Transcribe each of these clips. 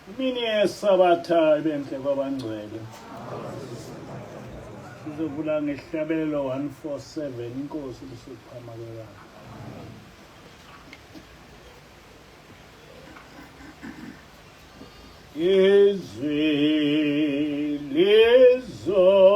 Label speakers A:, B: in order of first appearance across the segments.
A: Imini yesabatha ibenhle kwabangcwele. Sizovula ngesihlabelelo 147 inkosi lisiphamakela. Izwi lizolo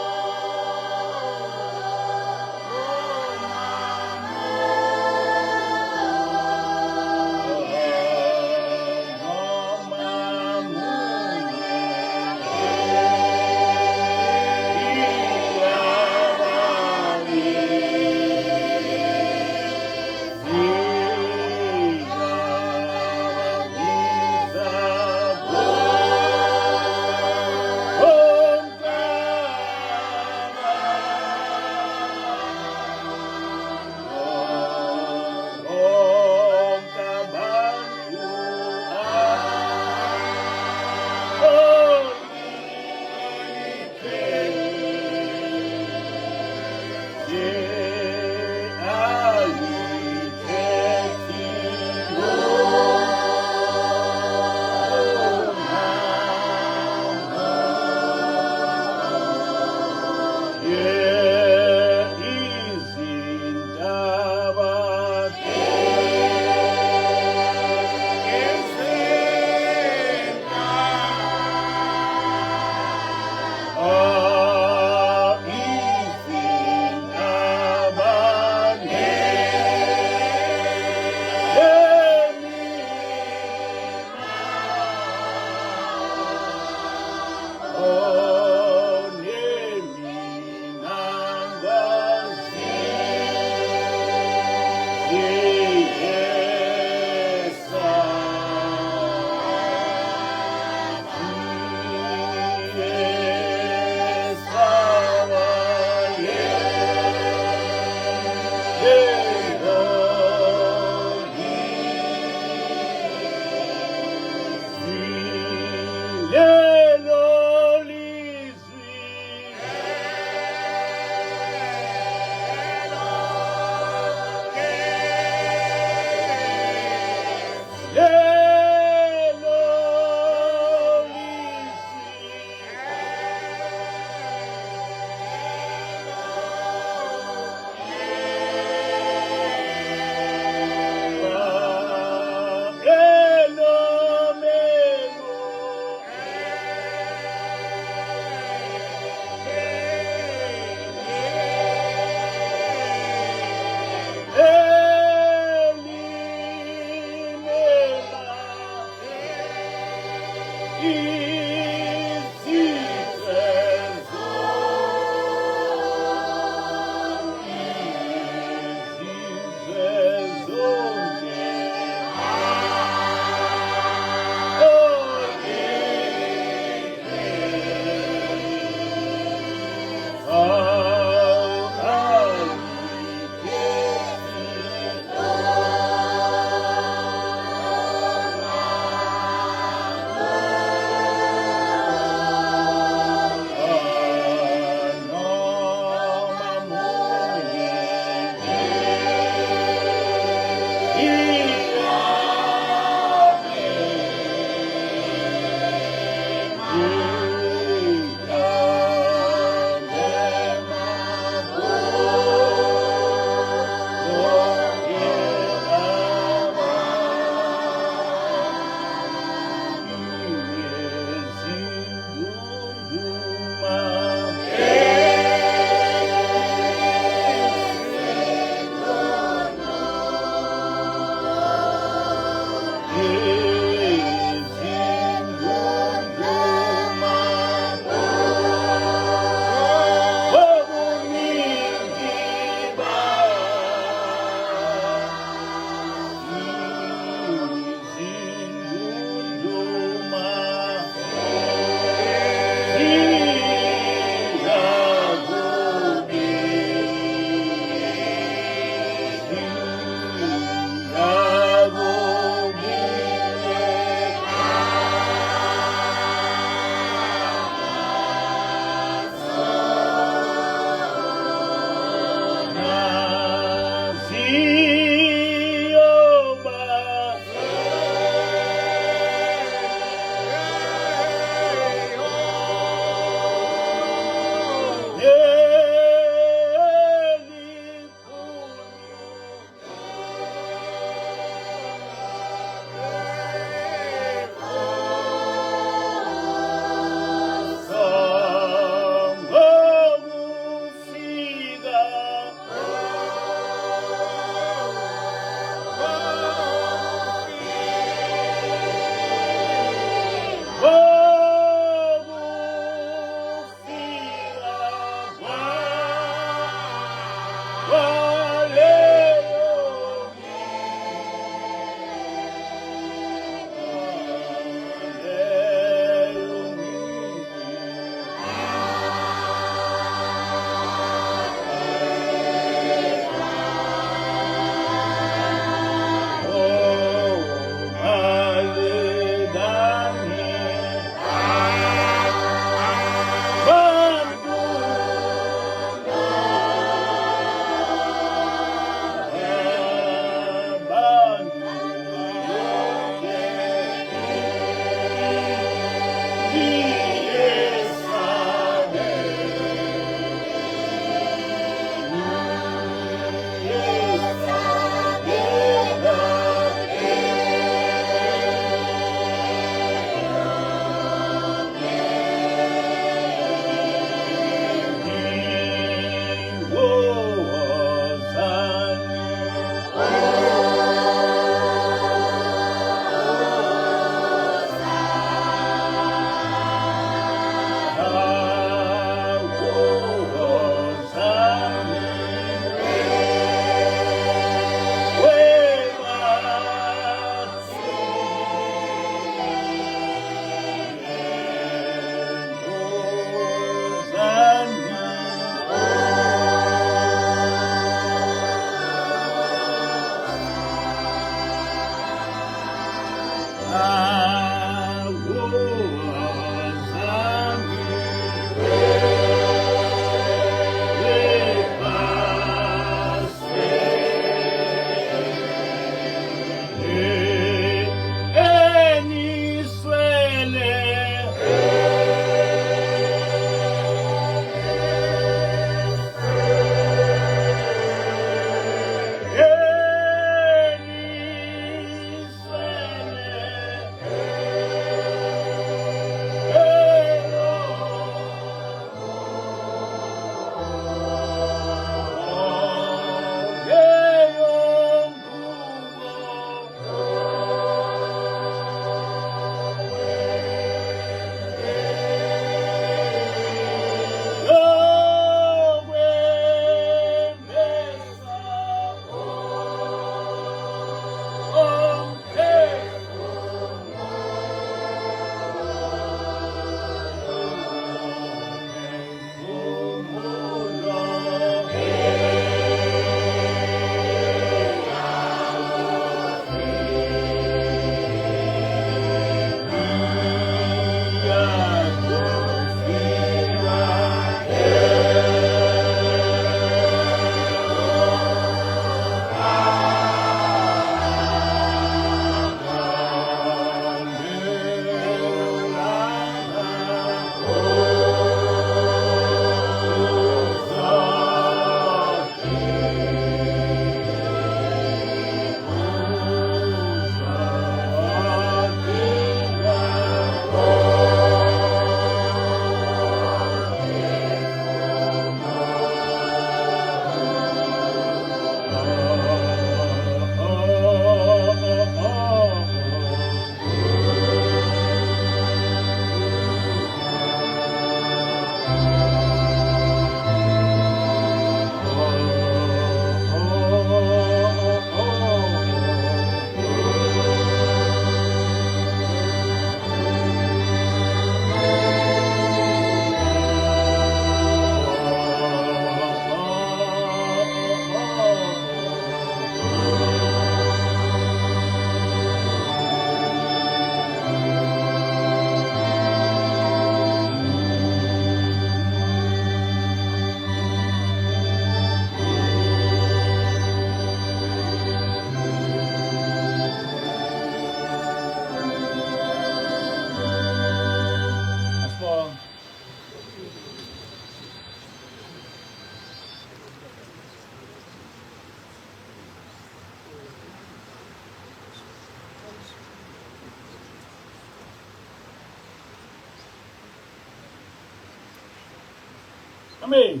A: Amen.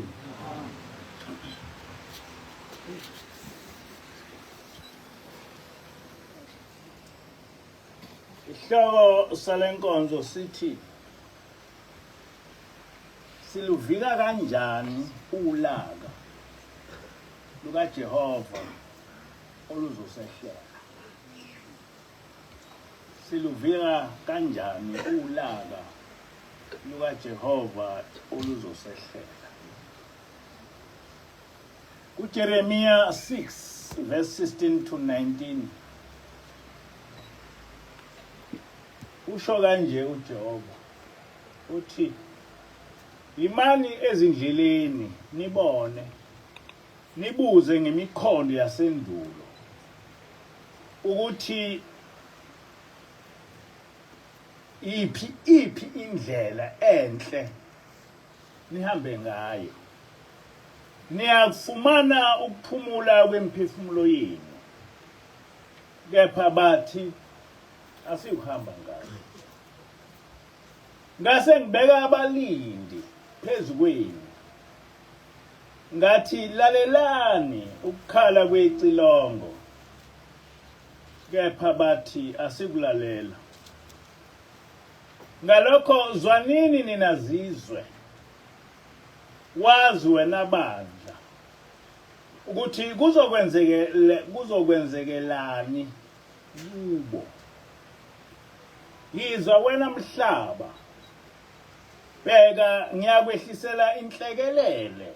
A: Isihloko salenkonzo sithi siluvika kanjani ulaka lukaJehova oluzosehlela. Siluvika kanjani ulaka lukaJehova oluzosehlela. KuJeremiya 6 verse 16 to 19 usho kanje uJehova uthi, imani ezindleleni nibone, nibuze ngemikhondo yasendulo ukuthi iphi indlela enhle nihambe ngayo, niyakufumana ukuphumula kwemphefumulo yenu. Kepha bathi asikuhamba ngayo. Ngase ngibeka abalindi phezu kwenu, ngathi lalelani ukukhala kwecilongo. Kepha bathi asikulalela. Ngalokho zwanini nina zizwe, wazi wena bandla, ukuthi kuzokwenzekelani kubo. Yizwa wena mhlaba, bheka ngiyakwehlisela inhlekelele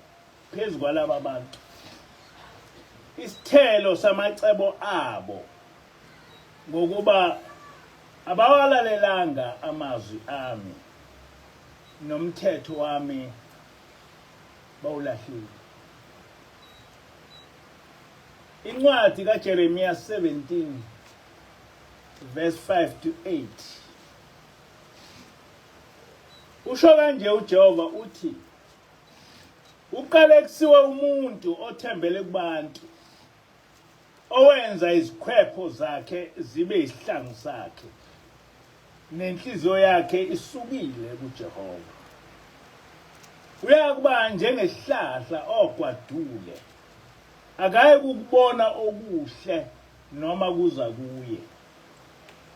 A: phezu kwalaba bantu, isithelo samacebo abo, ngokuba abawalalelanga amazwi ami, nomthetho wami bawulahlile. Incwadi kaJeremiya 17 verse 5 to 8 usho kanje uJehova uthi, uqale kusiwe umuntu othembele kubantu, owenza izikhwepho zakhe zibe isihlangu sakhe, nenhliziyo yakhe isukile kuJehova. Uyakuba njengesihlahla ogwadule, akayi ukubona okuhle noma kuza kuye.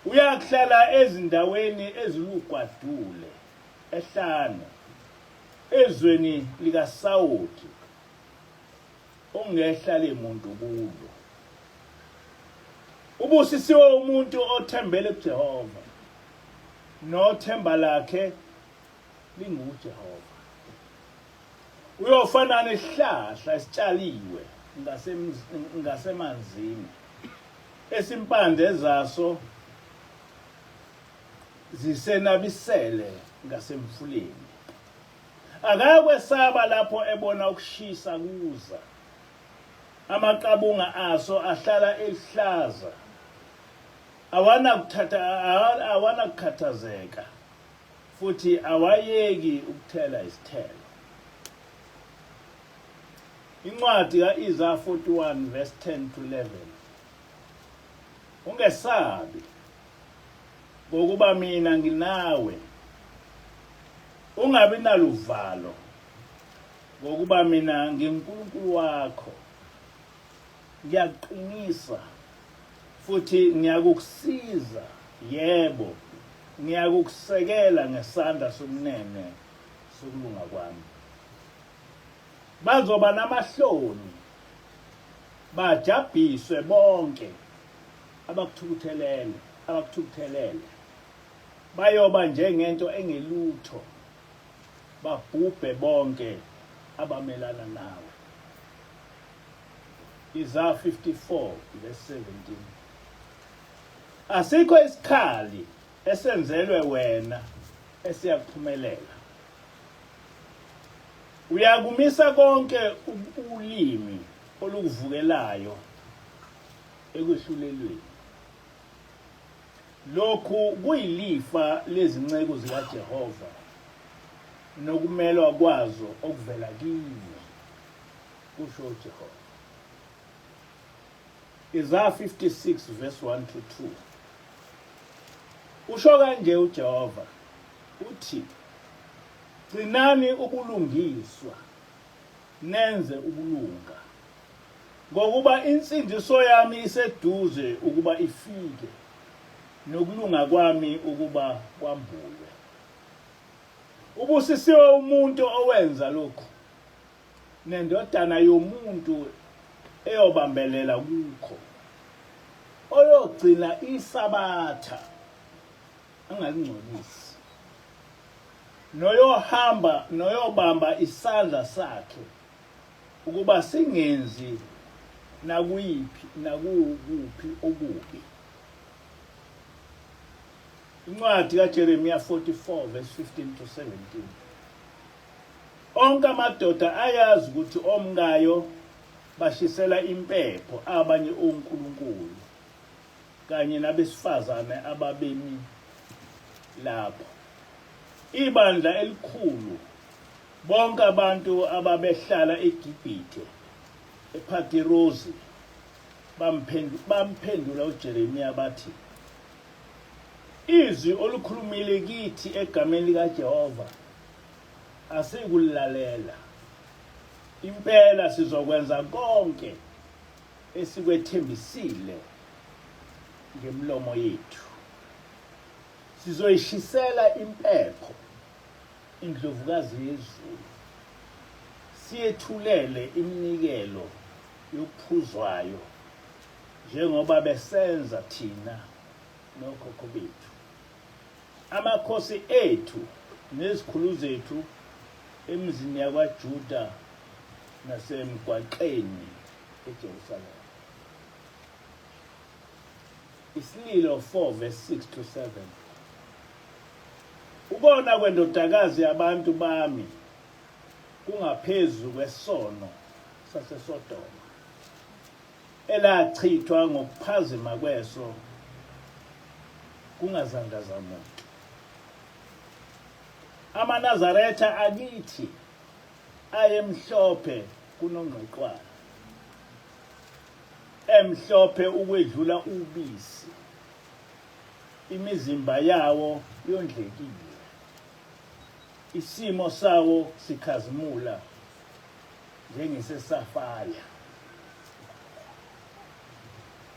A: Uyakuhlala ezindaweni ezilugwadule ehlane, ezweni likaSawuli, ongehlale umuntu kulo. Ubusisiwe umuntu othembele kuJehova, nothemba lakhe linguJehova. Uyofana nesihlahla esitshaliwe ngasemanzini, esimpande zaso zisenabisele ngasemfuleni. Akakwesaba lapho ebona ukushisa kuza, amaqabunga aso ahlala eluhlaza, awana kukhathazeka, futhi awayeki ukuthela isithelo. Incwadi kaIsaiah 41 verse 10 to 11. Ungesabi, ngokuba mina nginawe. Ungabi naluvalo, ngokuba mina ngiNkulunkulu wakho. Ngiyakuqinisa futhi ngiyakusiza, yebo, ngiyakusekela ngesandla sokunene sokulunga kwami. Bazoba namahloni, bajabhiswe bonke abakuthukuthelele, bayoba njengento engelutho, babhubhe bonke abamelana nawe. Isaiah 54 verse 17. Asikho isikhali esenzelwe wena esiyakuphumelela. Uyakumisa konke ulimi olukuvukelayo ekwehlulelweni. Lokhu kuyilifa lezinceko zikaJehova, nokumelwa kwazo okuvela kiyo, kusho uJehova. Isaiah 56 verse 1 to 2. Usho kanje uJehova uthi, gcinani ubulungiswa nenze ubulunga, ngokuba insindiso yami iseduze ukuba ifike, nokulunga kwami ukuba kwambulwe. Ubusisiwe umuntu owenza lokhu, nendodana yomuntu eyobambelela kukho, oyogcina isabatha angalingcolisi, noyobamba isandla sakhe ukuba singenzi nakuphi okubi. Incwadi kaJeremiya 44 verse 15 to 17. Onke amadoda ayazi ukuthi omkayo bashisela impepho abanye onkulunkulu kanye nabesifazane ababemi lapho. Ibandla elikhulu bonke abantu ababehlala eGibhithe ePhatirozi bamphendula uJeremiya bathi, izwi olukhulumile kithi egameni likaJehova asikulilalela. Impela sizokwenza konke esikwethembisile ngemlomo yethu. Sizoyishisela impepho indlovukazi yezulu, siyethulele iminikelo yokuphuzwayo njengoba besenza thina nokhokho bethu. Amakhosi ethu nezikhulu zethu emizini yakwaJuda nasemgwaqeni eJerusalema. Isililo 4 verse 6 to 7. Ukona kwendodakazi yabantu bami kungaphezu kwesono saseSodoma, elachithwa ngokuphazima kweso kungazandaza muntu. AmaNazaretha akithi ayemhlophe kunongqwaqwane, emhlophe ukwedlula ubisi, imizimba yawo yondlekile, isimo sawo sikhazimula njengesesafaya.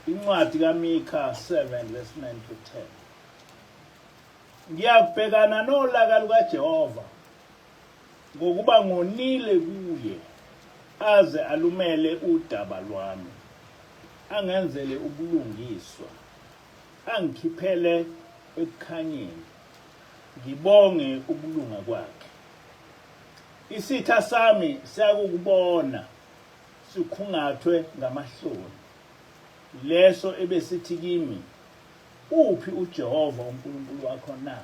A: Incwadi kaMikha 7 verse 9 to 10. Ngiyabhekana nolaka lukaJehova ngokuba ngonile kuye, aze alumele udaba lwami, angenzele ubulungiswa, angikhiphele ekukhanyeni, ngibonge ubulunga kwakhe. Isitha sami siyakubona sikhungathwe ngamahloni, leso ebesithi kimi, uphi uJehova uNkulunkulu wakho na?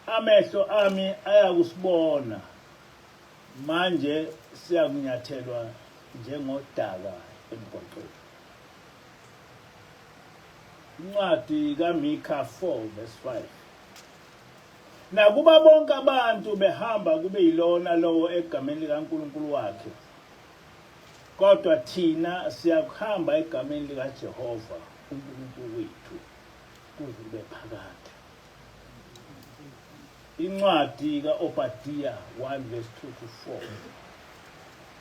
A: Amehlo ami ayakusibona, manje siyakunyathelwa njengodaka emgwaqweni. Incwadi kaMikha 4 verse 5. Nakuba bonke abantu behamba kube yilona lowo egameni likaNkulunkulu wakhe, kodwa thina siyakuhamba egameni likaJehova uNkulunkulu wethu kuze kube phakade. Incwadi kaObadiya 1 verse 2 to 4.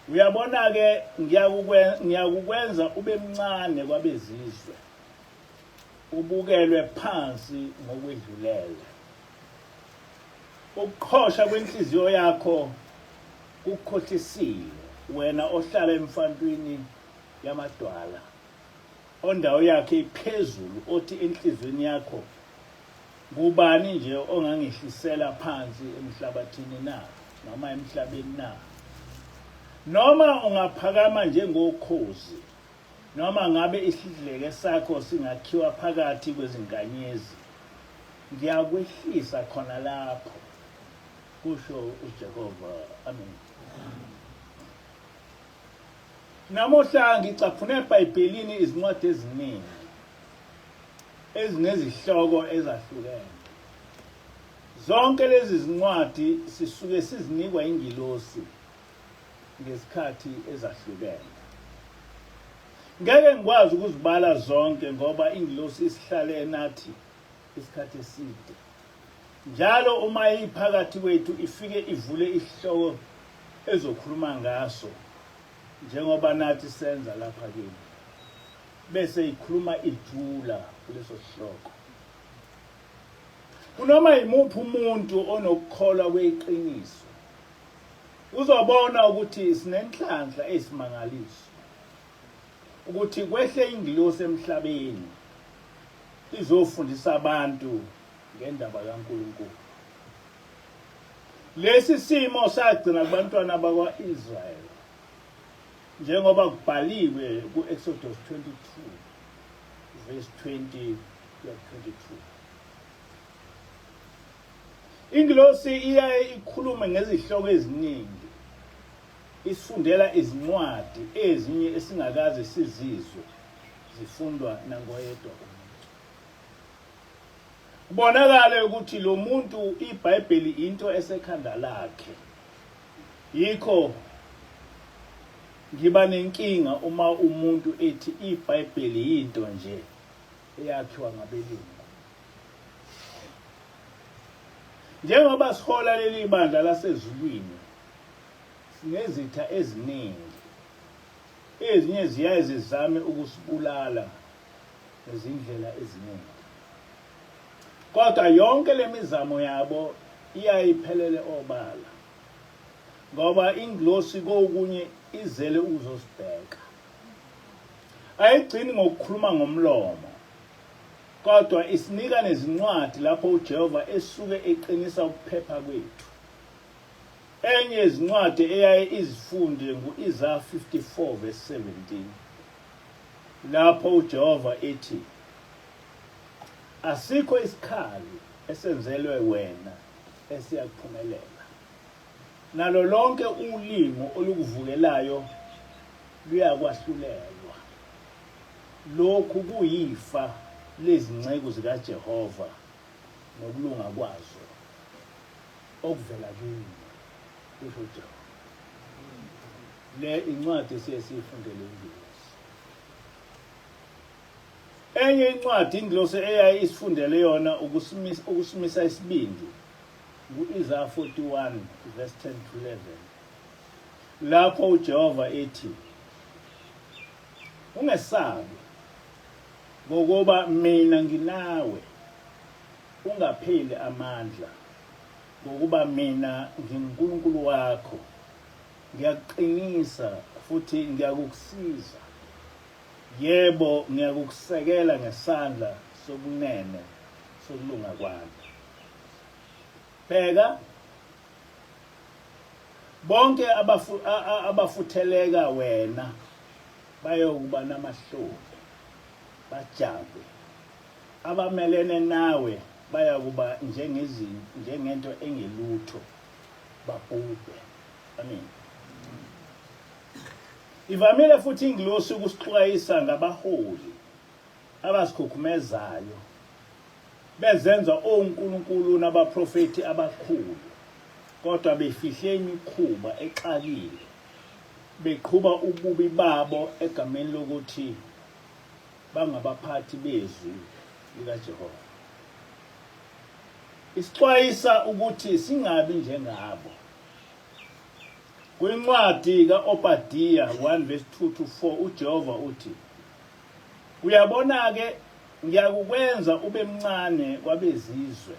A: Uyabona ke ngiyakukwenza ube mncane kwabezizwe, ubukelwe phansi ngokwedlulele. Ukukhosha kwenhliziyo yakho kukhohlisile, wena ohlala emfantwini yamadwala, ondawo yakhe iphezulu, othi enhlizweni yakho, ngubani nje ongangihlisela phansi emhlabathini na, noma emhlabeni na? Noma ungaphakama njengokhozi, noma ngabe isidleke sakho singakhiwa phakathi kwezinkanyezi, ngiyakwehlisa khona lapho, kusho uJehova. Amen. Namuhla ngicaphune eBhayibhelini izincwadi eziningi ezinezihloko ezahlukene. Zonke lezi zincwadi sisuke sizinikwa ingilosi ngesikhathi ezahlukene. Ngeke ngikwazi ukuzibala zonke ngoba ingilosi isihlale nathi isikhathi eside. Njalo uma iphakathi kwethu ifike ivule isihloko ezokhuluma ngaso njengoba nathi senza lapha kimi bese ikhuluma ijula kuleso sihloko. Kunoma imuphi umuntu onokukholwa kweqiniso uzobona ukuthi sinenhlanhla esimangaliso ukuthi kwehle ingilosi emhlabeni izofundisa abantu ngendaba kaNkulunkulu. Lesi simo sagcina kubantwana bakwa-Israyeli njengoba kubhaliwe ku-Exodus 22 verse 20 to 22. Ingilosi iyaye ikhulume ngezihloko eziningi, isifundela izincwadi ezinye esingakaze sizizwe zifundwa nangoyedwa umuntu. Kubonakala ukuthi lo muntu iBhayibheli into esekhanda lakhe. Yikho ngiba nenkinga uma umuntu ethi iBhayibheli into nje eyakhiwa ngabelungu. Njengoba sihola leli bandla lasezulwini sinezitha eziningi, ezinye ziyaye zizame ukusibulala ngezindlela eziningi, kodwa yonke lemizamo yabo iyayiphelele obala ngoba ingilosi kokunye izele uzosibheka. Ayigcini ngokukhuluma ngomlomo, kodwa isinika nezincwadi lapho uJehova esuke eqinisa ukuphepha kwethu. Enye izincwadi eyaye izifunde ngu-Isaiah 54 verse 17 lapho uJehova ethi, asikho isikhali esenzelwe wena esiyakuphumelela, nalo lonke ulimi olukuvukelayo luyakwahlulelwa. Lokhu kuyifa lezinceko zikaJehova nokulunga kwazo okuvela kimi, kusho uJehova. Le incwadi siyifundele ingilosi. Enye incwadi ingilosi eyaye isifundele yona ukusimisa isibindi ku-Isaiah 41 verse 10 to 11 lapho uJehova ethi, ungesabi ngokuba mina nginawe, ungapheli amandla ngokuba mina nginguNkulunkulu wakho, ngiyakuqinisa futhi ngiyakusiza. Yebo, ngiyakusekela ngesandla sokunene sokulunga kwami. Bheka, bonke abafutheleka wena bayokuba namahloni bajabe, abamelene nawe bayakuba njengento engelutho babhubhe. Amen. Ivamile futhi ingilosi ukusixwayisa ngabaholi abasikhukumezayo bezenza onkulunkulu nabaprofeti abakhulu, kodwa befihle imikhuba exakile, beqhuba ububi babo egameni lokuthi bangabaphathi bezwi likaJehova. Isixwayisa ukuthi singabi njengabo. Kwincwadi ka-Obadiya 1 verse 2 to 4 uJehova uthi, uyabona-ke ngiyakukwenza ube mncane kwabezizwe,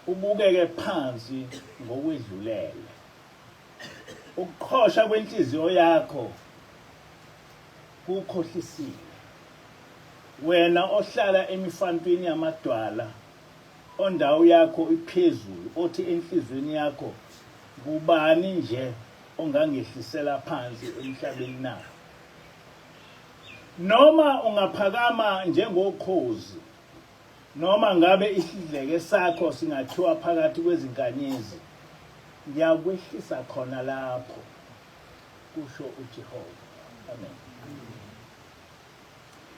A: ubukeke phansi ngokwedlulele. Ukuqhosha kwenhliziyo yakho kukhohlisile, wena ohlala emifantwini yamadwala, ondawo yakho iphezulu, othi enhlizweni yakho, kubani nje ongangehlisela phansi emhlabeni na? Noma ungaphakama njengokhozi, noma ngabe isidleke sakho singathiwa phakathi kwezinkanyezi, ngiyakwehlisa khona lapho, kusho uJehova. Amen.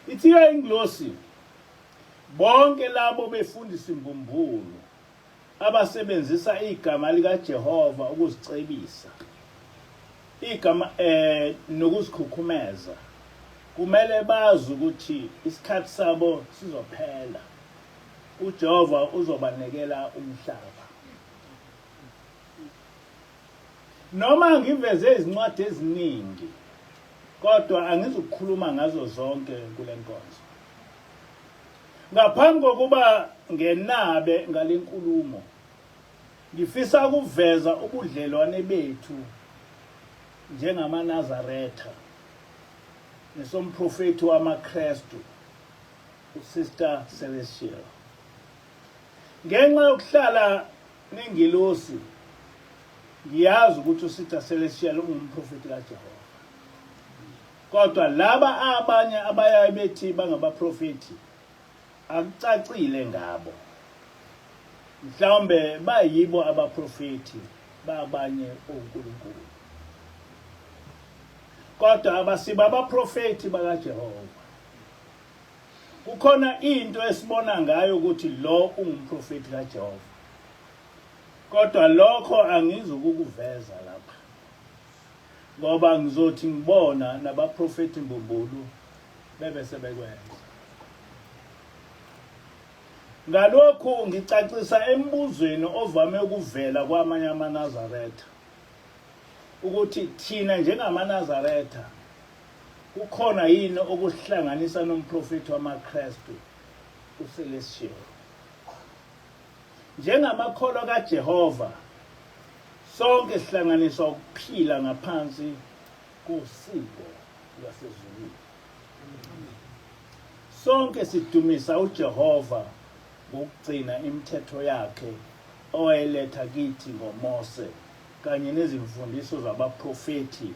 A: Ithiya ingilosi bonke labo befundisa imbumbulu abasebenzisa igama likaJehova ukuzicebisa, igama nokuzikhukhumeza, kumele bazi ukuthi isikhathi sabo sizophela, uJehova uzobanekela umhlaba. noma ngiveze izincwadi eziningi kodwa angizukukhuluma ngazo zonke kule nkonzo. Ngaphambi kokuba ngenabe ngalenkulumo ngifisa ukuveza ubudlelwane bethu njengamaNazaretha nesomprofeti wamaKristu uSister Celestial. Ngenxa yokuhlala nengilosi ngiyazi ukuthi uSister Celestial ungumprofeti kaJehova. Kodwa laba abanye abayaye bethi bangabaprofeti akucacile ngabo. Mhlawumbe bayibo abaprofeti babanye onkulunkulu. Kodwa abasiba abaprofeti bakaJehova. Kukhona into esibona ngayo ukuthi lo ungumprofeti kaJehova. Kodwa lokho angizukukuveza lapha. Ngoba ngizothi ngibona nabaprofeti mbumbulu bebe sebekwenza. Ngalokhu ngicacisa embuzweni ovame ukuvela kwamanye amaNazaretha ukuthi thina njengamaNazaretha kukhona yini okuhlanganisa nomprofeti wamaKristu uCelestial. Njengamakholwa kaJehova sonke sihlanganiswa ukuphila ngaphansi kosiko lwasezulwini. Sonke sidumisa uJehova ngokugcina imithetho yakhe owayeletha kithi ngoMose kanye nezimfundiso zabaprofeti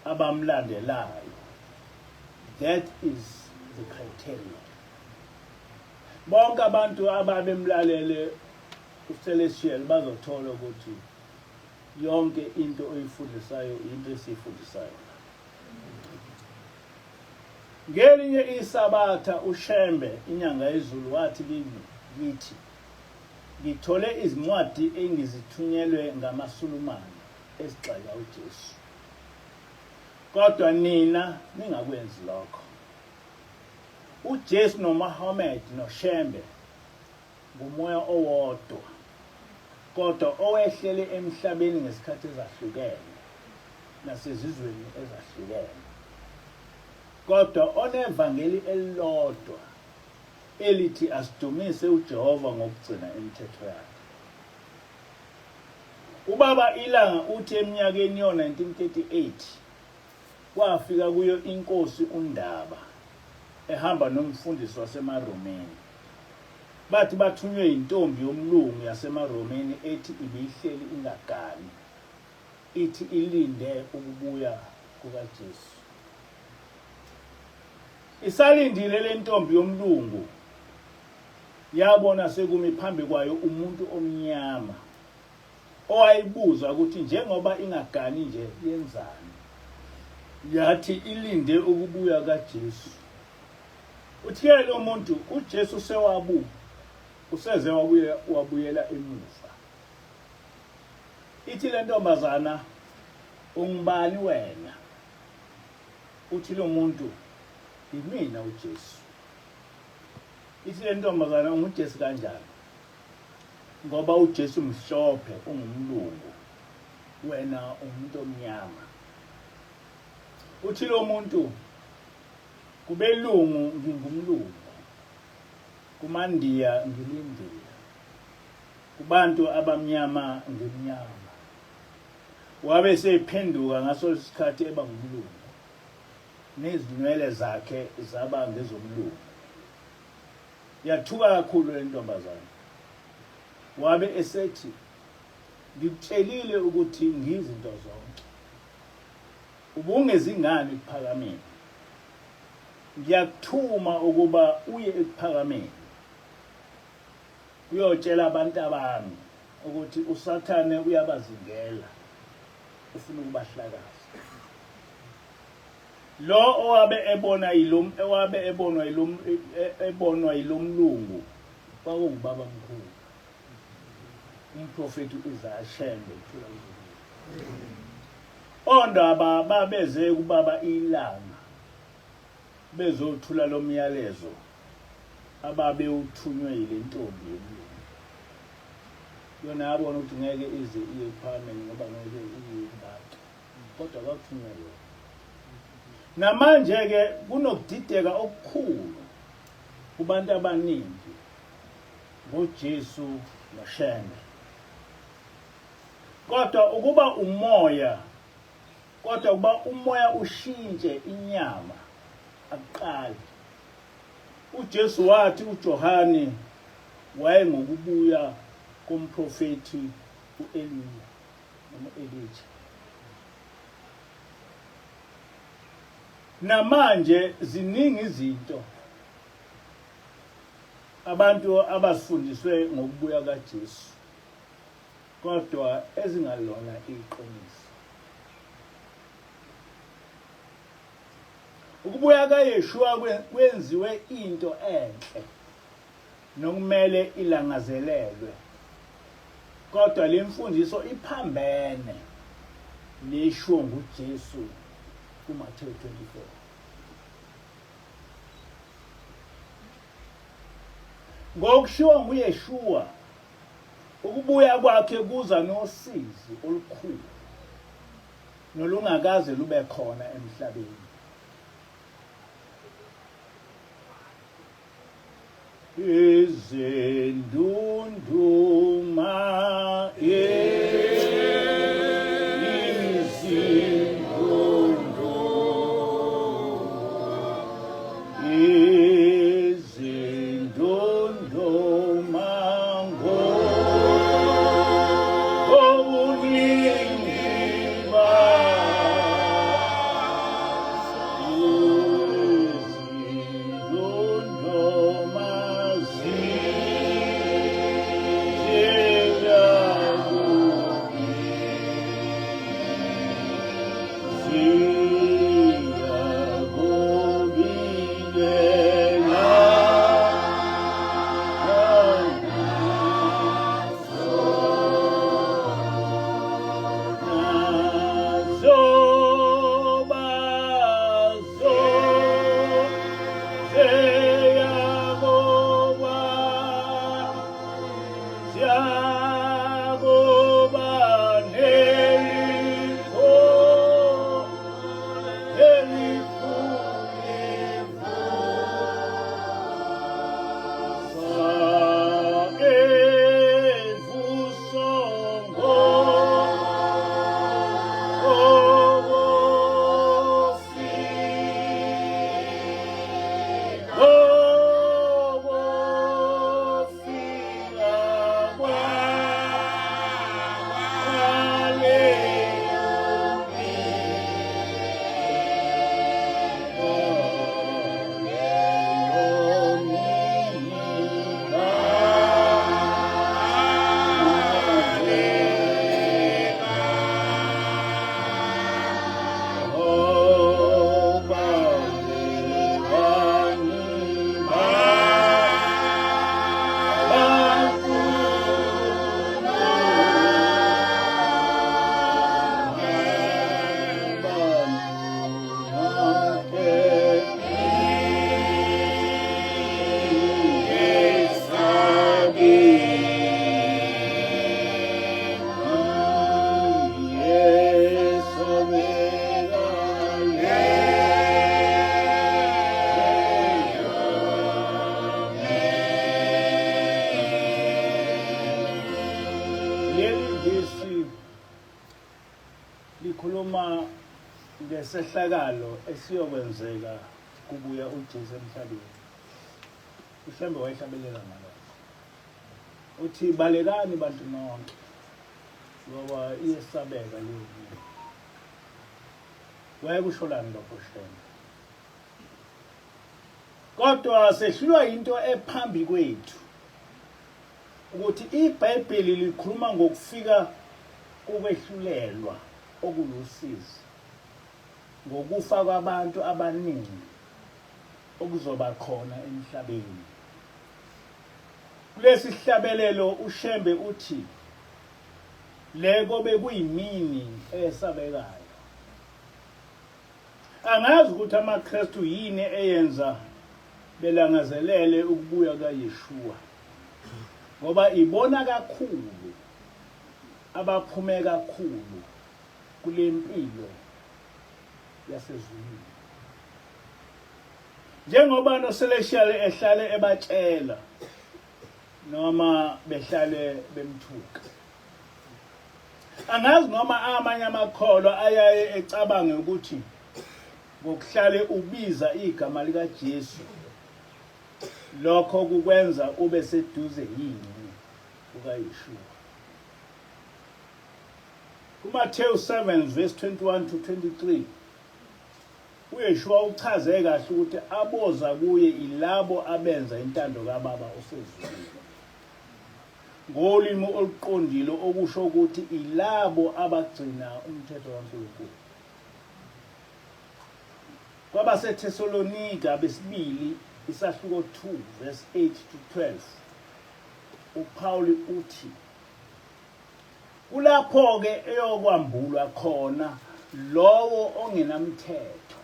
A: abamlandelayo. That is the criteria. Bonke abantu ababemlalele uCelestial bazothola ukuthi yonke into oyifundisayo into esifundisayo. Ngelinye isabatha uShembe inyanga yezulu wathi ngithi ngithole izincwadi engizithunyelwe ngamaSulumane esigxeka uJesu. Kodwa nina ningakwenzi lokho. uJesu noMuhammad noShembe ngumoya owodwa, kodwa owehlele emhlabeni ngesikhathi ezahlukene nasezizweni ezahlukene. Kodwa onevangeli elilodwa elithi asidumise uJehova ngokugcina imithetho yakhe. Ubaba Ilanga uthi eminyakeni yo-1938 kwafika kuyo inkosi uNdaba ehamba nomfundisi wasemaRomeni. Bathi bathunywe intombi yomlungu yasemaRomeni ethi ibihleli ingagani, ithi ilinde ukubuya kukaJesu. Isalindile le ntombi yomlungu yabona sekumi phambi kwayo umuntu omnyama owayibuza ukuthi njengoba ingagani nje yenzani. Yathi ilinde ukubuya kaJesu. Uthiyele lo muntu uJesu useze wabuyela emuva. Ithi le ntombazana ungubani wena? Uthi lo muntu imina uJesu. Ithi le ntombazana unguJesu kanjani? Ngoba uJesu mhlophe ungumlungu, wena umuntu omnyama. Uthi lo muntu kubelungu ngingumlungu, kumandiya ngilindiya, kubantu abamnyama ngimnyama. Wabe sephenduka ngaso isikhathi eba ngumlungu, nezinwele zakhe zaba ngezomlungu. Yathuka kakhulu le ntombazana. Wabe esethi ngikutshelile ukuthi ngizinto zonke, ubungezingani ekuphakameni. Ngiyakuthuma ukuba uye ekuphakameni uyotshela abantu abami ukuthi uSathane uyabazingela, ufuna ukubahlakaza. Lo owabe ebonwa yilomlungu kwakungubaba mkhulu, umprofeti uIsaiah Shembe. Ondaba babeze kubaba Ilanga bezothula lo myalezo ababe uthunywe yile ntombi yomlungu. yona yabona ukuthi ngeke ize iye eParliament ngoba ngeke iye ngathi kodwa kwakuthunywa yona. Namanje ke kunokudideka okukhulu kubantu abaningi ngoJesu noShembe. Kodwa ukuba umoya, kodwa ukuba umoya ushintshe inyama akuqali. uJesu wathi uJohane wayengokubuya komprofeti uEliya noma Elijah. Namanje ziningi izinto abantu abasifundiswe ngokubuya kaJesu kodwa ezingalona iqiniso. Ukubuya kaYeshua kwenziwe into enhle nokumele ilangazelelwe. Kodwa le mfundiso iphambene nesho nguJesu kuMathewu 24. Ngokushiwo nguYeshua ukubuya kwakhe kuza nosizi olukhulu nolungakaze lube khona emhlabeni. Izindunduma likhuluma ngesehlakalo esiyokwenzeka kubuya uJesu emhlabeni. Mhlambe wayehlabelela ngalokho. Uthi balekani bantu nonke ngoba iyesabeka leyo nto. Wayekusholani lokho Shembe? Kodwa sehlulwa into ephambi kwethu ukuthi iBhayibheli likhuluma ngokufika kokwehlulelwa okulusizi ngokufa kwabantu abaningi okuzoba khona emhlabeni. Kulesi sihlabelelo uShembe uthi leko bekuyimini esabekayo. Angazi ukuthi amaKristu yini eyenza belangazelele ukubuya kaYeshua ngoba ibona kakhulu abaphume kakhulu kule mpilo yasezulwini. Njengoba noCelestial ehlale ebatshela noma behlale bemthuka. Angazi noma amanye amakholwa ayaye ecabange ukuthi ngokuhlale ubiza igama lika Jesu lokho kukwenza ube seduze yini kukaYeshua. kuMathewu 7 verse 21 to 23 uYeshua uchaze kahle ukuthi aboza kuye ilabo abenza intando kaBaba osezulwini. Ngolimi oluqondile okusho ukuthi ilabo abagcina umthetho kaNkulunkulu. KwabaseThesalonika besibili isahluko 2 verse 8 to 12 uPaul uthi kulapho ke eyokwambulwa khona lowo ongenamthetho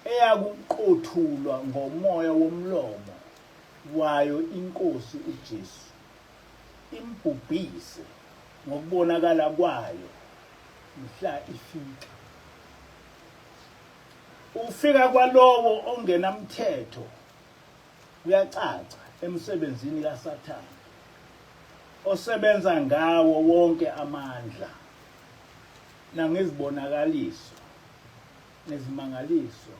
A: eyakuqothulwa ngomoya womlomo wayo inkosi uJesu imbubhise ngokubonakala kwayo mhla ifika. Ufika kwalowo ongenamthetho kuyacaca emsebenzini kaSathane osebenza ngawo wonke amandla nangezibonakaliso nezimangaliso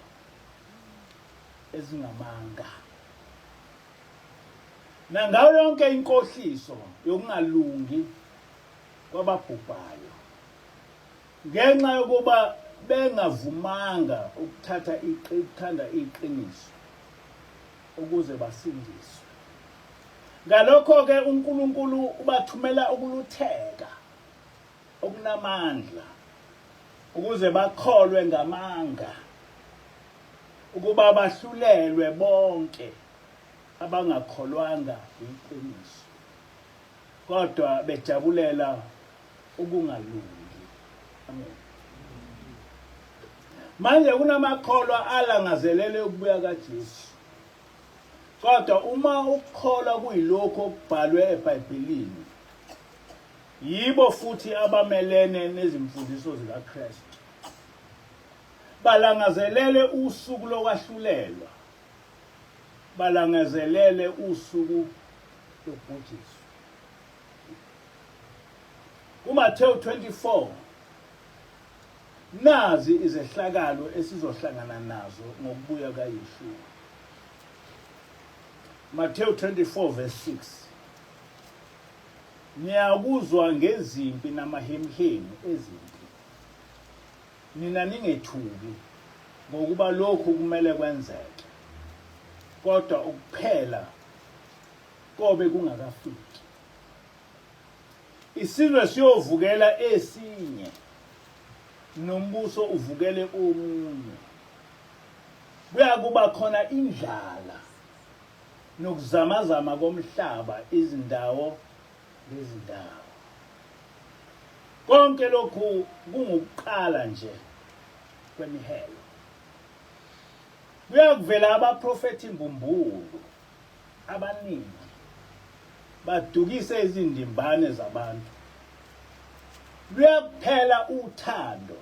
A: ezingamanga nangayo yonke inkohliso yokungalungi kwababhubhayo ngenxa yokuba bengavumanga ukuthanda iqiniso ukuze basindiswe. Ngalokho ke uNkulunkulu ubathumela ukulutheka okunamandla ukuze bakholwe ngamanga ukuba bahlulelwe bonke abangakholwanga iqiniso kodwa bejabulela ukungalungi. Amen. Manje kunamakholwa alangazelele ukubuya kaJesu. Kodwa uma ukholwa kuyilokho okubhalwe eBhayibhelini yibo futhi abamelene nezimfundiso zikaKristu. Balangazelele usuku lokwahlulelwa. Balangazelele usuku lokubhujiswa. kuMathewu 24 nazi izehlakalo esizohlangana nazo ngokubuya kaYeshua. Mathewu 24 verse 6 Niyakuzwa ngezimpi namahemhemu ezimpi. Nina ningethuki ngokuba lokhu kumele kwenzeke. Kodwa ukuphela kobe kungakafiki. Isizwe siyovukela esinye nombuso uvukele omunye. Kuyakuba khona indlala nokuzamazama komhlaba izindawo lezindawo. Konke lokhu kungukuqala nje kwemihelo. Kuyakuvela abaprofeti imbumbulu abaningi badukise izindimbane zabantu. Luyakuphela uthando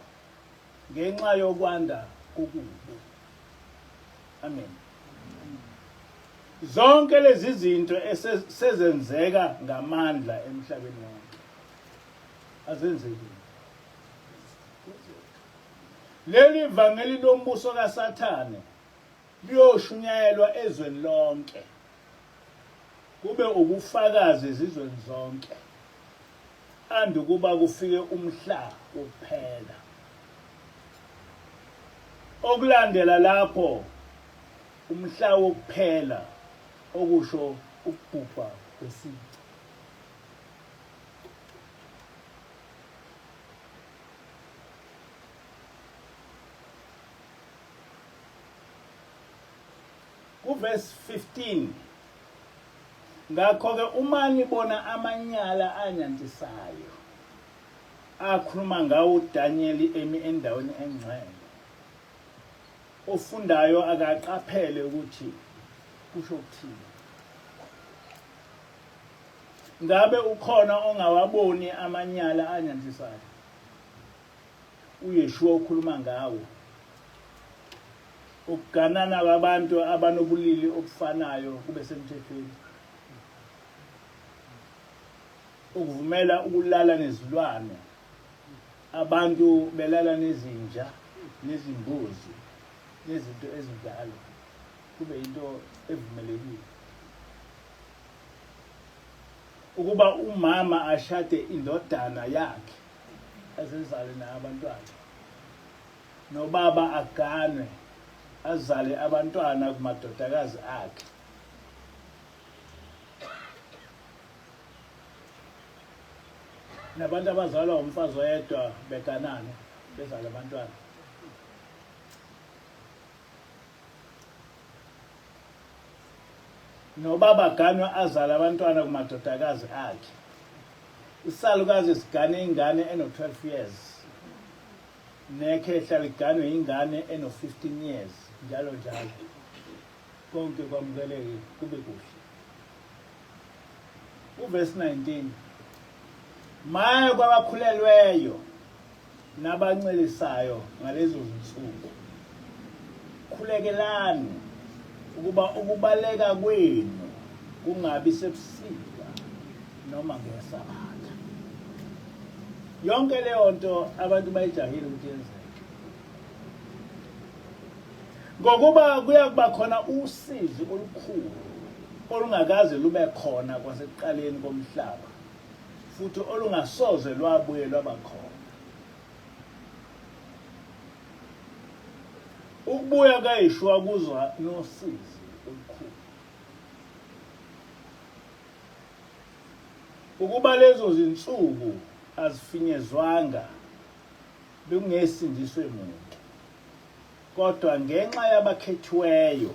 A: ngenxa yokwanda kokubi. Amen. Zonke lezi zinto esezenzeka ngamandla emhlabeni wonke azenzeki. Leli vangeli lombuso kaSathane liyoshunyayelwa ezweni lonke. Kube ubufakazi ezizweni zonke. Andukuba kufike umhla wokuphela. Okulandela lapho umhla wokuphela okusho ukubhubha kwesizwe. Kuverse 15 ngakho ke uma nibona amanyala anyantisayo akhuluma ngawo uDaniel emi endaweni engcwele ofundayo akaqaphele ukuthi kusho ukuthini. ngabe ukhona ongawaboni amanyala anyanzisayo uYeshua ukhuluma ngawo ukuganana kwabantu abanobulili obufanayo kube semthethweni ukuvumela ukulala nezilwane abantu belala nezinja nezimbuzi nezinto ezidala kube into evumelekile ukuba umama ashade indodana yakhe azizale nabantwana nobaba aganwe azale abantwana kumadodakazi akhe nabantu abazalwa umfazi oyedwa beganana bezala abantwana nobaba aganwe azala abantwana kumadodakazi akhe isalukazi sigane ingane eno-12 years nekhehla liganwe ingane eno-15 years njalo njalo konke kwamukeleke kube kuhle uverse 19 maye kwabakhulelweyo nabancelisayo ngalezo zinsuku khulekelani ukuba ukubaleka kwenu kungabi sebusika noma ngeSabatha yonke leyo nto abantu bayijahile ukuthi yenzeke ngokuba kuyakuba khona usizi olukhulu olungakaze lube khona kwasekuqaleni komhlaba futhi olungasoze lwabuye lwaba khona ukubuya kaYeshua kuzwa nosizi olukhulu ukuba lezo zinsuku azifinyezwanga bekungesindiswe muntu kodwa ngenxa yabakhethiweyo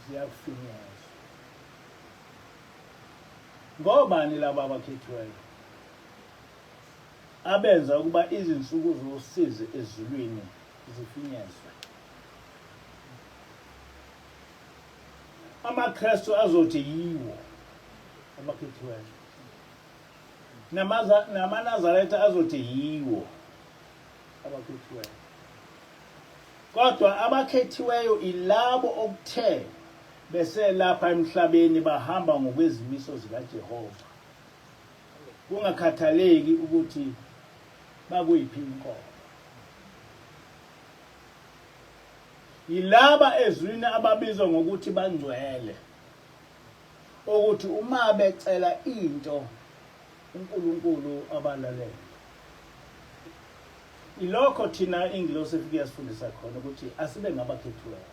A: ziyakufinyezwa ngobani laba abakhethiweyo abenza ukuba izinsuku zosizi ezulwini zifinyezwe amaKristu azothi yiwo abakhethiweyo namaNazaretha azothi yiwo abakhethiweyo kodwa abakhethiweyo ilabo okuthe bese lapha emhlabeni bahamba ngokwezimiso zikaJehova kungakhathaleki ukuthi bakuyiphi inkolo yilaba ezwini ababizwa ngokuthi bangcwele ukuthi uma becela into uNkulunkulu abalalela ilokho thina ingilosi efike yasifundisa khona ukuthi asibe ngabakhethiweyo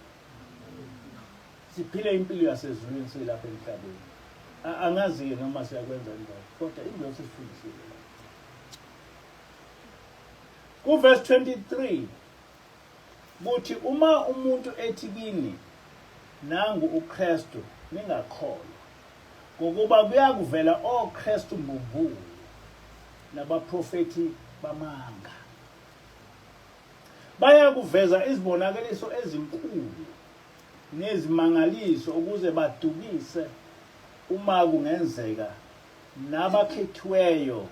A: siphile impilo yasezulwini silapha emhlabeni angazi noma siyakwenza njalo kodwa ingilosi ifundisile ku verse 23 buthi uma umuntu ethi kini nangu uKristu ningakholwa ngokuba kuyakuvela oKristu mbumbulo nabaprofeti bamanga bayakuveza izibonakaliso ezinkulu nezimangaliso ukuze badukise uma kungenzeka nabakhethiweyo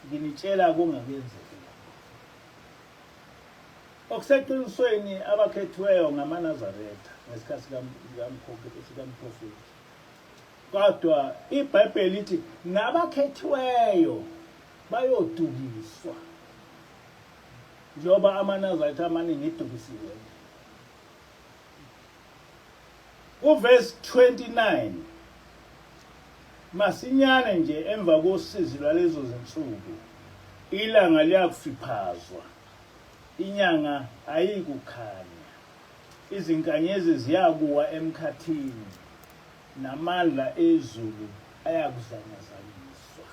A: nginitshela kungakenzeki okuseqinisweni abakhethiweyo ngamaNazaretha ngesikhathi sikaMprofeti kodwa iBhayibheli lithi nabakhethiweyo bayodukiswa njengoba amaNazaretha amaningi edukisiwe uverse 29 masinyane nje emva kosizi lwalezo zinsuku ilanga liyakufiphazwa inyanga ayikukhanya izinkanyezi ziyakuwa emkhathini namandla ezulu ayakuzanyazanyiswa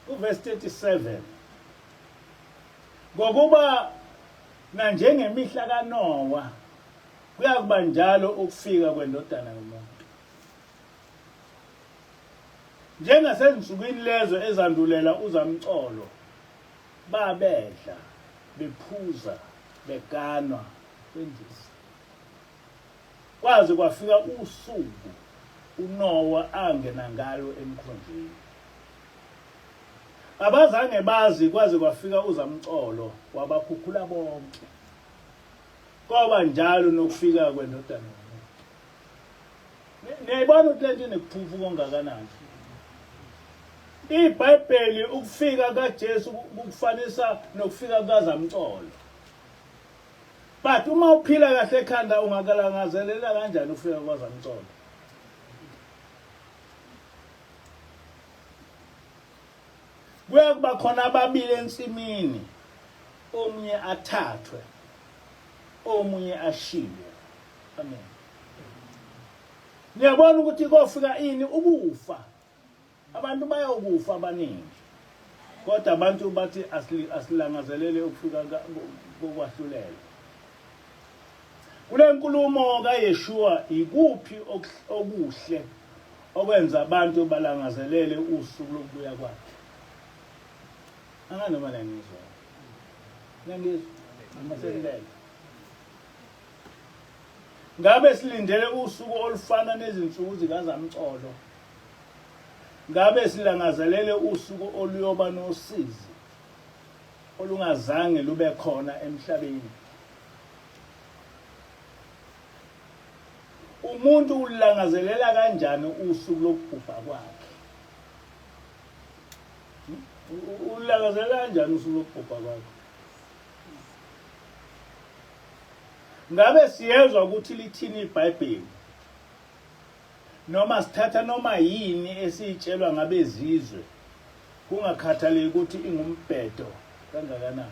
A: uverse 37 ngokuba nanjengemihla kaNowa kuyakuba njalo ukufika kwendodana yomuntu njengasezinsukwini lezo ezandulela uzamcolo babedla bephuza beganwa kwendisa kwaze kwafika usuku uNoah angena ngalo emkhonjeni. Abazange bazi kwaze kwafika uZamcolo wabakhukhula bonke. Kwaba njalo nokufika kwendodana yomuntu. Niyayibona ukuthi lento inekuphuphu kongakanani. iBhayibheli ukufika kaJesu kukufanisa nokufika kukaZamcolo. But uma uphila kahle ekhanda ungakalangazelela kanjani ukufika kwaZamcolo? Kuyakuba khona ababili ensimini, omunye athathwe, omunye ashiywe. Amen. Niyabona ukuthi kofika ini ukufa. Abantu bayokufa abaningi. Kodwa abantu bathi asilangazelele ukufika kokwahlulela. Kule nkulumo kaYeshua ikuphi okuhle okwenza abantu balangazelele usuku lokubuya kwakhe? Anganoma nangizwa. Nangizwa amaselele. Ngabe silindele usuku olufana nezinsuku zikaZamcolo? Ngabe silangazelele usuku oluyoba nosizi olungazange lube khona emhlabeni? Umuntu ulangazelela kanjani usuku lokubhubha kwakhe? Ulangazelela kanjani usuku lokubhubha kwakhe? Ngabe siyezwa ukuthi lithini iBhayibheli? Noma sithatha noma yini esitshelwa ngabezizwe kungakhathaleki ukuthi ingumbhedo kangakanani.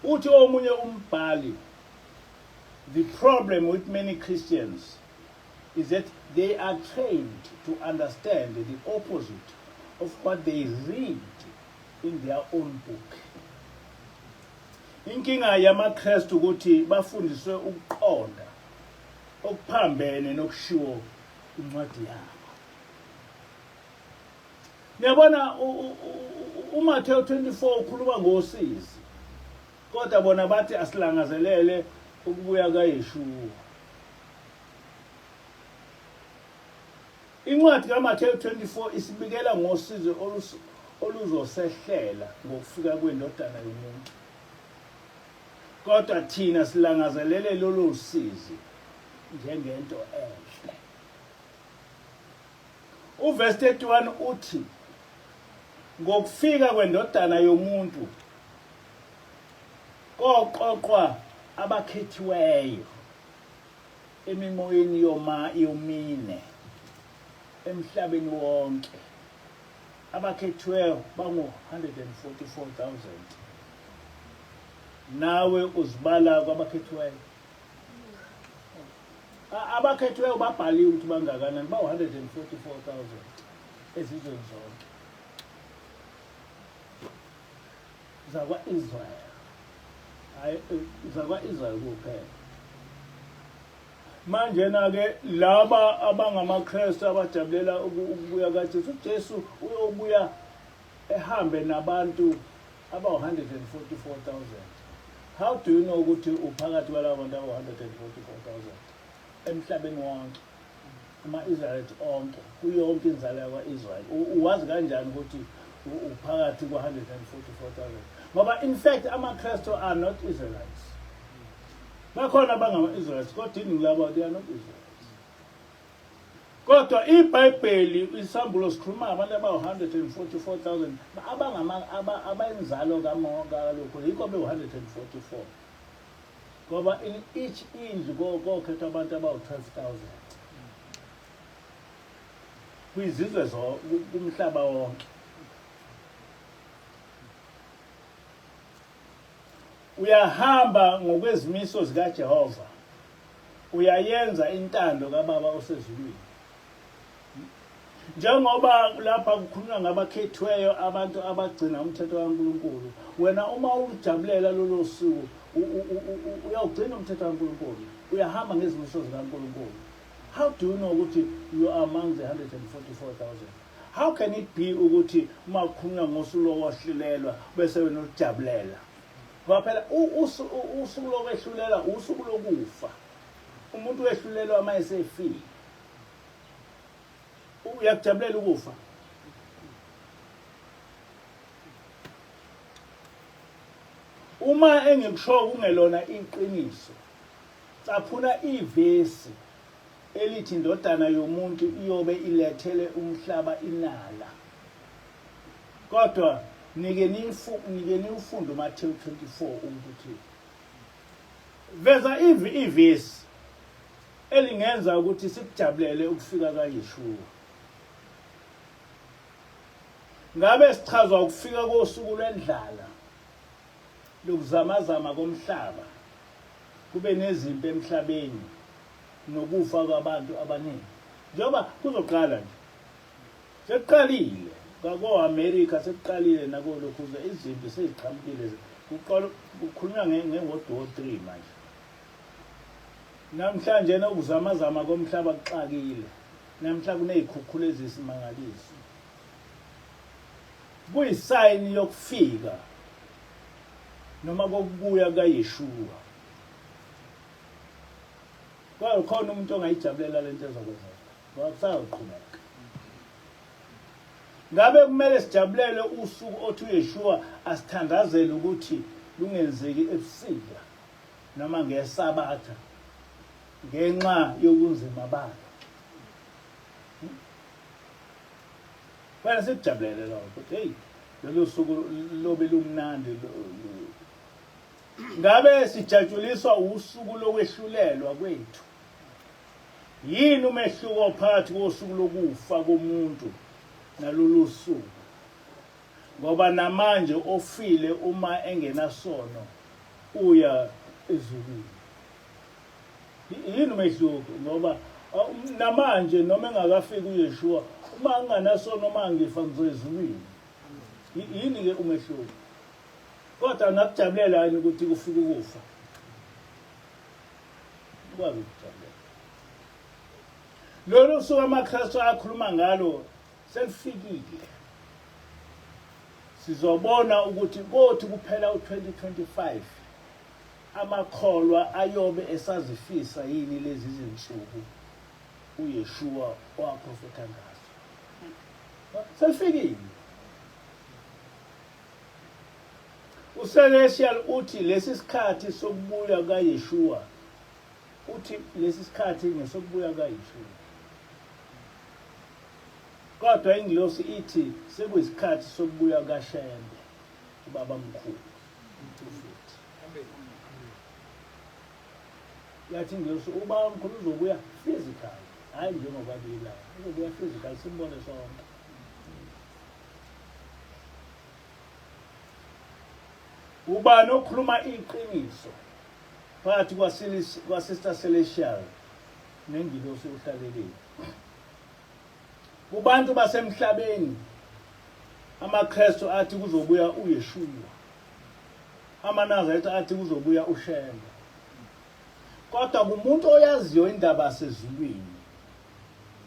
A: Uthi omunye umbhali, the problem with many Christians is that they are trained to understand the opposite of what they read in their own book. Inkinga yamaKristu ukuthi bafundiswe ukuqonda okuphambene nokushiwo incwadi yabo. Niyabona uMathewu 24 ukhuluma ngosizi, kodwa bona bathi asilangazelele ukubuya kaYeshua. Incwadi kaMathewu 24 isibikela ngosizo oluzosehlela ngokufika kwendodana yomuntu. Kodwa thina silangazelele lolu sizi njengento enhle. Uverse 31 uthi ngokufika kwendodana yomuntu koqoqwa abakhethiweyo emimoyeni yomine emhlabeni wonke. Abakhethiweyo bangu 144,000. Nawe uzibala kwabakhethiweyo? Abakhethiweyo babhaliwe ukuthi bangakanani, ba 144,000 ezizweni zonke zakwa-Israyeli. Hayi zakwa-Israyeli kuphela. Manje na-ke laba abangamaKristu abajabulela ukubuya kaJesu, uJesu uyobuya ehambe nabantu aba 144,000. How do you know ukuthi uphakathi kwalabo bantu aba 144,000 emhlabeni wonke, ama-Israyeli onke, kuyonke inzalo yakwa-Israyeli? Uwazi kanjani ukuthi uphakathi kwa-144,000? Ngoba in fact amaKristu are not Israelites. Bakhona abangama-Israelites, kodwa iningi labo they are not Israelites. Kodwa iBhayibheli isambulo sikhuluma abantu aba 144,000 abayinzalo kalokho, yikho be 144. Ngoba in each indlu kokhethwa abantu aba 12,000 kwizizwe kumhlaba wonke. Uyahamba ngokwezimiso zikaJehova, uyayenza intando kaBaba osezulwini. Njengoba lapha kukhulunywa ngabakhethiweyo, abantu abagcina umthetho kaNkulunkulu, wena uma ujabulela lolo suku uyawugcina umthetho kaNkulunkulu, uyahamba ngezimiso zikaNkulunkulu. How do you know ukuthi you are among the 144,000? How can it be ukuthi uma kukhulunywa ngosuku lokwahlulelwa bese wena ujabulela? ngoba phela usuku lokwehlulela usuku lokufa. Umuntu wehlulelwa uma esefile uyakujabulela ukufa. Uma engikusho kungelona iqiniso, caphuna ivesi elithi indodana yomuntu iyobe ilethele umhlaba inala. Kodwa nike niufunde uMathewu 24 ukuthi veza ivesi elingenza ukuthi sikujabulele ukufika kaYeshua. Ngabe sichazwa ukufika kosuku lwendlala lokuzamazama komhlaba, kube nezimpi emhlabeni nokufa kwabantu abaningi. Njengoba kuzoqala nje, sekuqalile kwako-America, sekuqalile nakolokhuze izimpi seziqhamukile. Kukhulunywa ngeWorld War III manje. Namhlanje ukuzamazama komhlaba kuxakile. Namhla kuney'khukhula ezisimangaliso. Kuyisayini yokufika noma kokubuya kaYeshua. Khona umuntu ongayijabulela lento ezokwenzeka. Ngoba kusaqhubeka. Ngabe kumele sijabulele usuku othi uYeshua asithandazele ukuthi lungenzeki ebusika noma ngeSabatha ngenxa yokunzima bakhe. Kufanele sikujabulele lokho ukuthi hey, lolu suku lobe lumnandi. Ngabe sijatshuliswa usuku lokwehlulelwa kwethu? Yini umehluko phakathi kosuku lokufa komuntu nalolu suku? Ngoba namanje ofile uma engenasono uya ezulwini. Yini umehluko? Ngoba namanje noma engakafiki uYeshua, uma anganasono uma ngifa ngizoezulwini. Yini ke umehluko? Kodwa nakujabulela yini ukuthi kufike ukufa? Kwazi ukujabulela. Lolu suku amaKristu akhuluma ngalo selifikile. Sizobona ukuthi kothi kuphela u2025 amakholwa ayobe esazifisa yini lezi zinsuku uYeshua waprofetha ngazo. Selifikile. uCelestial uthi lesi sikhathi sokubuya kaYeshua, uthi lesi sikhathi ngesokubuya kaYeshua. Kodwa ingilosi ithi sekuyisikhathi sokubuya kaShembe, ubaba mkhulu. Yathi ingilosi ubaba mkhulu uzobuya physical, hayi njengoba bila. Uzobuya physical simbone sonke. Ubani okhuluma iqiniso phakathi kwaSister Celestial nengilosi uhlaleleni? Kubantu basemhlabeni amaKristu athi kuzobuya uYeshua, amaNazaretha athi kuzobuya uShembe. Kodwa kumuntu oyaziyo indaba yasezulwini,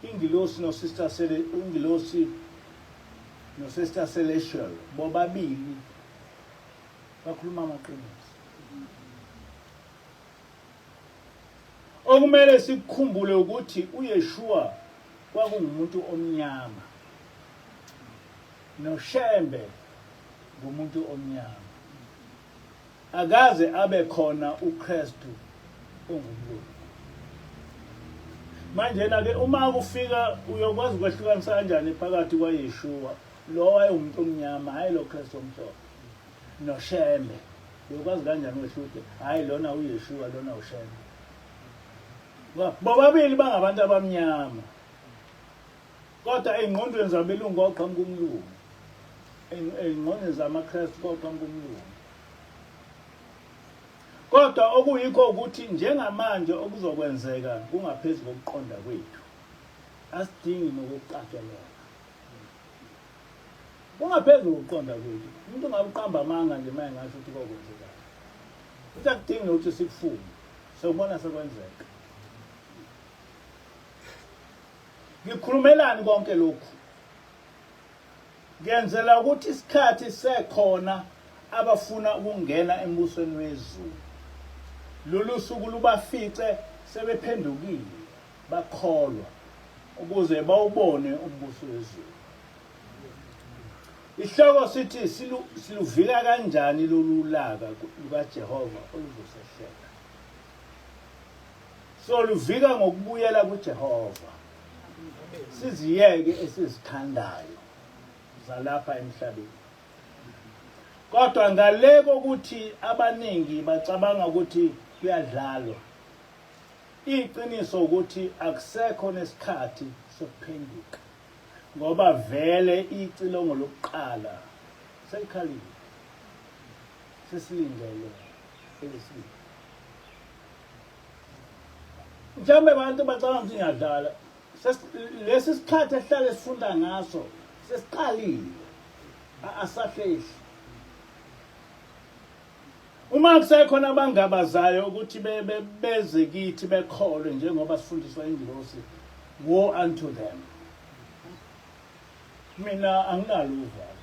A: ingilosi noSister Celestial bobabili bakhuluma amaqiniso. Okumele sikukhumbule ukuthi uYeshua kwakungumuntu omnyama, noShembe ngumuntu omnyama. Akaze abe khona uKristu ongumlungu. Manje ke uma kufika uyokwazi ukwehlukanisa kanjani phakathi kwaYeshua lo wayengumuntu omnyama, hayi lo Kristu omhlophe, noShembe? Uyokwazi kanjani ukwehluka? Hayi lona uYeshua lona uShembe. Bobabili bangabantu abamnyama. Kodwa engqondweni zabelungu oqhamuka umlungu. Engqondweni zamaKristu oqhamuka umlungu. Kodwa okuyikho ukuthi njengamanje okuzokwenzeka kungaphezulu kokuqonda kwethu. Asidingi nokucatshelwa. Kungaphezulu kokuqonda kwethu. Umuntu ungabuqamba amanga nje manje ngasho ukuthi kokwenzeka. Usakudinga ukuthi sikufunde. Sokubona sekwenzeka. Ngikhulumelani konke lokhu? Ngiyenzela ukuthi isikhathi sekhona abafuna ukungena embusweni wezulu. Lolu suku lubafice sebephendukile bakholwa ukuze bawubone umbuso wezulu. Isihloko sithi siluvika kanjani lolu laka lukaJehova oluzosehlela. So luvika ngokubuyela kuJehova. Siziyeke esizithandayo zalapha emhlabeni. Kodwa ngale kokuthi abaningi bacabanga ukuthi kuyadlalwa. Iqiniso ukuthi akusekho nesikhathi sokuphenduka. Ngoba vele icilongo lokuqala selikhalile. Sesilindele elesibili. Mhlawumbe abantu bacabanga ukuthi ngiyadlala. Lesi sikhathi esihlale sifunda ngaso sesiqalile. Asahleli. Uma kusekhona abangabazayo ukuthi beze kithi bekholwe njengoba sifundiswa ingilosi, woe unto them. Mina anginalo uvalo.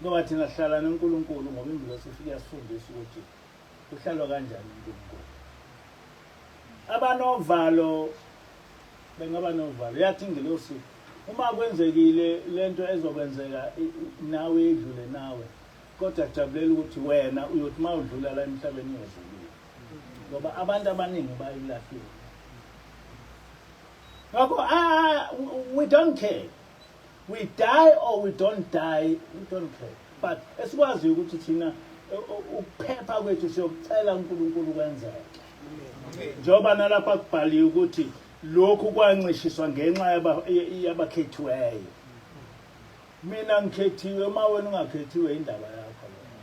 A: Ngoba thina sihlala noNkulunkulu ngoba ingilosi ifike yasifundisa ukuthi kuhlalwa kanjani uNkulunkulu. Abanovalo bengaba novalo. Yathi ingilosi uma kwenzekile lento ezokwenzeka nawe idlule nawe. Kodwa jabulela ukuthi wena uyothi mawudlula la emhlabeni uyezulile. Ngoba abantu abaningi bayilahlile. Ngakho we don't care. We die or we don't die, we don't care. But esikwazi ukuthi thina ukuphepha kwethu siyokucela uNkulunkulu kwenzeke. Njoba nalapha kubhaliwe ukuthi lokhu kwancishiswa ngenxa yabakhethiweyo. Mina ngikhethiwe, uma wena ungakhethiwe indaba yakho leyo.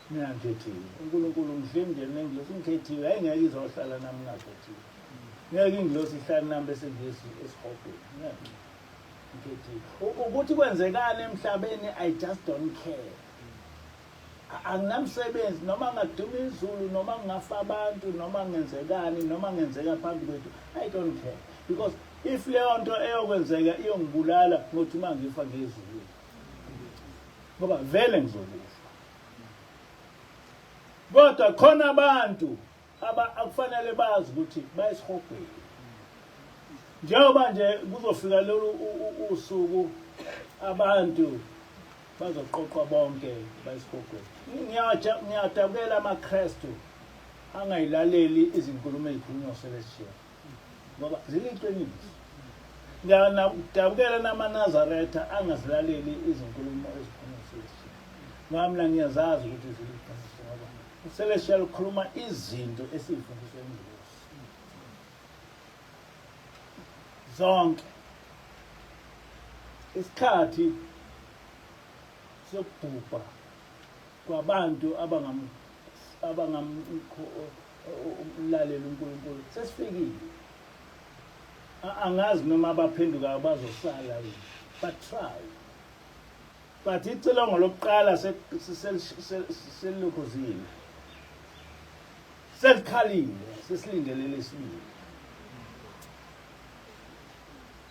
A: Mina ngikhethiwe. uNkulunkulu ngihlengiwe nengilosi ngikhethiwe, ayingeke izohlala nami ngakhethiwe. Ngeke ingilosi ihlale nami bese esihobheni. Ngikhethiwe. Ukuthi kwenzekani emhlabeni I just don't care. Anginamsebenzi noma ngaduma izulu noma ngafa abantu noma ngenzekani noma ngenzeka phambi kwethu, I don't care. Because if leyo nto eyokwenzeka iyongibulala ngothi mangifa ngezulu. Ngoba vele ngizokufa. Kodwa khona abantu akufanele bazi ukuthi bayisihogweni. Njengoba nje kuzofika lolu usuku abantu bazoqoqwa bonke bayisihogweni. Ngiyadabukela amaKristu angayilaleli izinkulumo ezikhulunywa uCelestial. Ngoba ziliqiniso. Ngiyadabukela namaNazaretha angazilaleli izinkulumo ezikhulunywa uCelestial. Ngoba mina ngiyazazi ukuthi ziliqiniso ngoba uCelestial ukhuluma izinto esizifundiswe ingilosi. Zonke isikhathi sokubhubha kwabantu abangamlalela uNkulunkulu sesifikile. Angazi noma abaphenduka bazosala yini, but try. But icilongo lokuqala selilokhuzile. Selikhalile, sesilindelele isibili.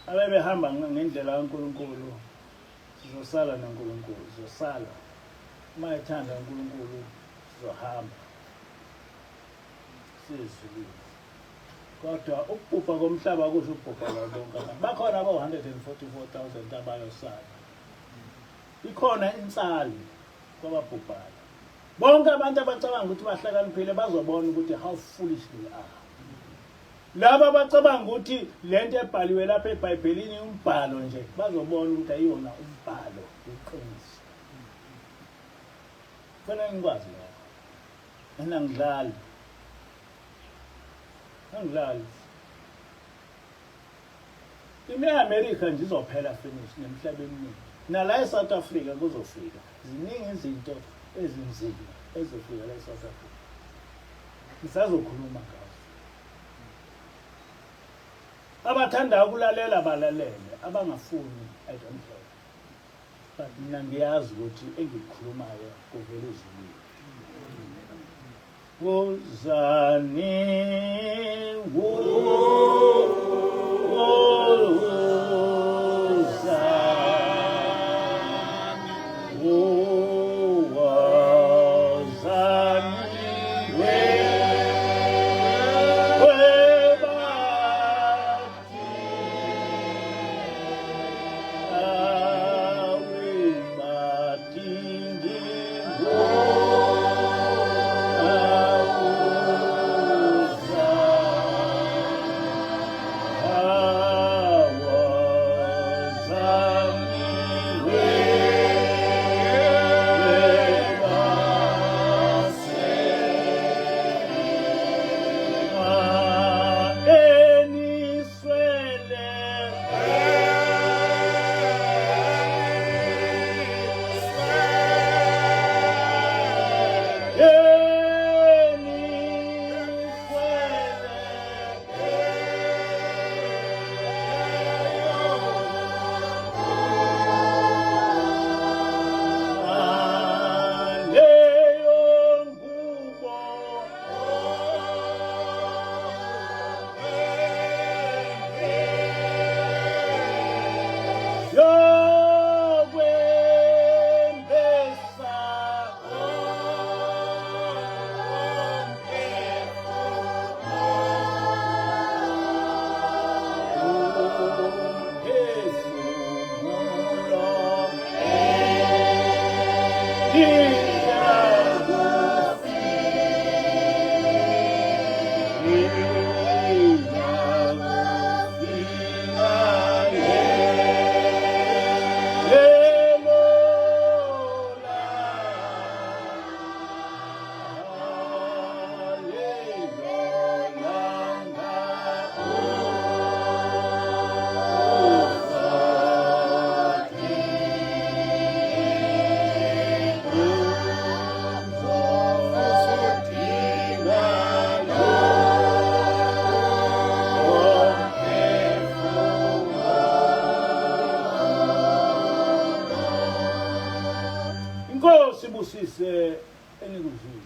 A: Abebehamba ngendlela kaNkulunkulu sizosala noNkulunkulu, sizosala. Uma ethanda uNkulunkulu sizohamba. Sizulile. Kodwa ukubhubha komhlaba kusho ukubhubha bonke abantu. Bakhona aba-144,000 abayosala. Ikhona insali kwababhubhayo. Bonke abantu abacabanga ukuthi bahlakaniphile bazobona ukuthi how foolish they are. Laba abacabanga ukuthi lento ebhaliwe lapha eBhayibhelini umbhalo nje bazobona ukuthi ayiyona umbhalo iqiniso. Kufanele ngikwazi lokho. Mina ngidlali. Angidlali. IAmerica nje izophela finish nemhlabeni. Nala eSouth Africa kuzofika. Ziningi izinto ezinzima ezofika la eSouth Africa. Ngisazokhuluma ngazo. Abathanda ukulalela balalele, abangafuni I don't care. But mina ngiyazi ukuthi engikukhulumayo kuvela izulu. Wozani wozani Inkosi busise enikuzini.